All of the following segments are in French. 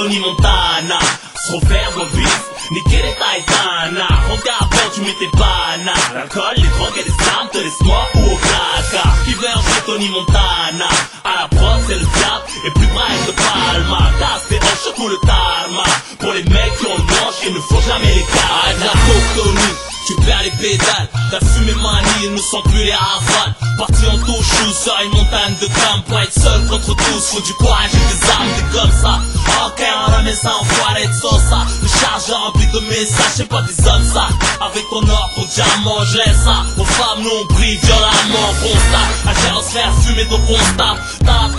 Tony Montana, se refaire dans le bif, niquer les Titana. Regarde quand tu mets tes bananes, l'alcool, les drogues et les armes te laissent mort ou au placard. Qui veut jouer Tony Montana, à la prod c'est le diable et plus Brian de Palma. Casse tes hanches sur tout le tarma, pour les mecs qui ont le manche, il ne faut jamais les caler. La Tony, tu perds les pédales, t'as fumé manie, ils ne sont plus les rafales. Parti en touche sur une montagne de grammes, pour être seul contre tous, faut du courage et des armes, des comme ça. Ok, on ramène ça en foirée de sauce, le chargeur rempli de messages, c'est pas des hommes ça. Avec ton or, ton diamant, je laisse ça. Aux femmes, nous on brille violemment, on constate. À gérer se faire fumer, donc on se tape. T'as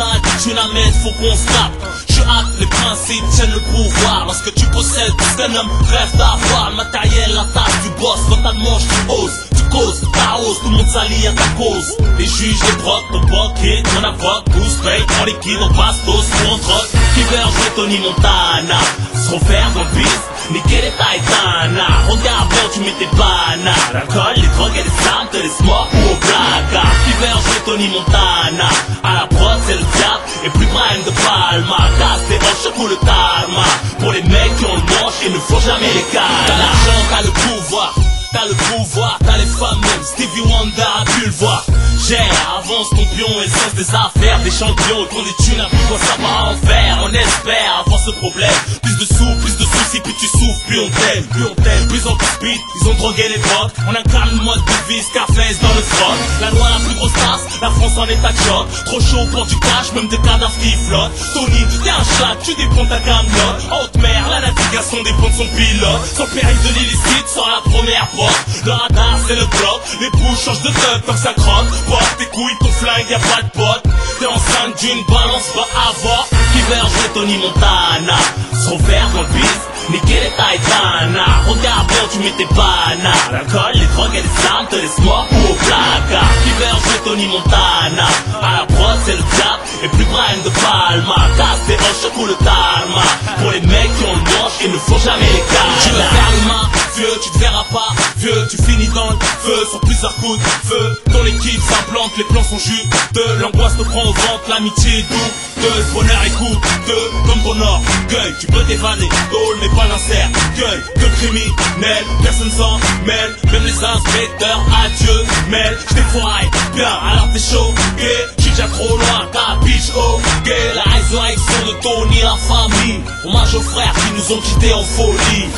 tu n'amènes, faut qu'on se tape. Je hâte, les principes tiennent le pouvoir. Lorsque tu possèdes tout ce qu'un homme rêve d'avoir, le matériel, la tâche du boss, totalement tu oses, tu causes, ta hausse, tout le monde s'allie à ta cause. Les juges, les brocs, ton banquier, ton avocat, tous paye, en liquide, on passe tous pour on trotte. Qui veut jouer Tony Montana, se refaire dans le bif, niquer les Titana. Regarde quand tu mets tes bananes, l'alcool, les drogues et les armes te laissent mort ou au placard. Qui veut jouer Tony Montana, à la prod c'est le diable et plus Brian de Palma. Casse tes hanches sur tout le tarma, pour les mecs qui ont le manche, il ne faut jamais les caler. T'as l'argent, t'as le pouvoir, t'as le pouvoir, t'as les femmes même, Stevie Wonder a pu le voir. Gère, avance ton pion, essence des affaires, des champions, ton des thunes, plus quoi ça va en faire. On espère avoir ce problème, plus de soucis, plus tu souffres, plus on t'aime, plus on te speed, ils ont drogué les drogues. On incarne le mode de vie, Scarface dans le froc. La loi la plus grosse tasse, la France en état de choc. Trop chaud pour du cash, même des cadavres qui flottent. Tony, t'es un chat, tu dépends ta camelote. En haute mer, la navigation dépend de son pilote. Sans péril de l'illicite, sans la première porte. Le radar c'est le bloc, les bouches changent de thug comme ça croque. Porte tes couilles, ton flingue, y'a pas de pote. T'es enceinte d'une balance, va avoir. Qui veut jouer Tony Montana, se refaire dans le bif, niquer les Titana. Regarde quand tu mets tes bananes, l'alcool, les drogues et les armes te laissent mort ou au placard. Qui veut jouer Tony Montana, à la prod c'est le diable et plus Brian de Palma. Casse tes hanches sur tout le tarma, pour les mecs qui ont le manche, il ne faut jamais les caler. Tu veux faire le main, vieux, tu te verras pas, vieux, tu finis dans le feu, sur plusieurs coups de feu. Ton équipe s'implante, les plans sont juteux, l'angoisse te prend au ventre, l'amitié est douteuse, bonheur est coûteux, comme ton orgueil, tu peux t'évader, goal mais pas l'insert, gueule, que criminel, personne s'en mêle, même les inspecteurs, adieu, mêle, j't'ai foiré, bien, alors t'es choqué, j'suis déjà trop loin, capiche, ok, la résurrection de Tony, la famille, hommage aux frères qui nous ont quittés en folie.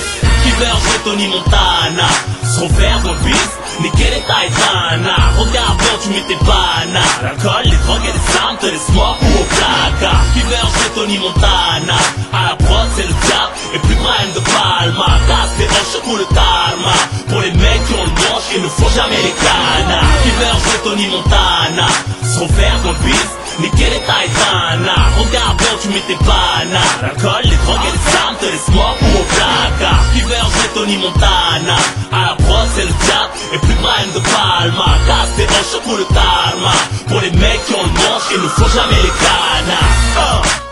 Qui veut jouer Tony Montana, se refaire dans le bif, niquer les Titana. Regarde quand tu mets tes bananes, l'alcool, les drogues et les armes te laissent mort ou au placard. Qui veut jouer Tony Montana, à la prod c'est le diable et plus Brian de Palma. Casse tes hanches sur tout le tarma, pour les mecs qui ont le manche, il ne faut jamais les canards. Qui veut jouer Tony Montana, se refaire dans le bif, niquer les Titana. Regarde quand tu mets tes bananes, l'alcool, les drogues et les armes te laissent mort ou au placard. Qui veut jouer Tony Montana, à la prod c'est le diable et plus Brian de Palma. Casse tes hanches sur tout le tarma, pour les mecs qui ont le manche, il ne faut jamais les canards.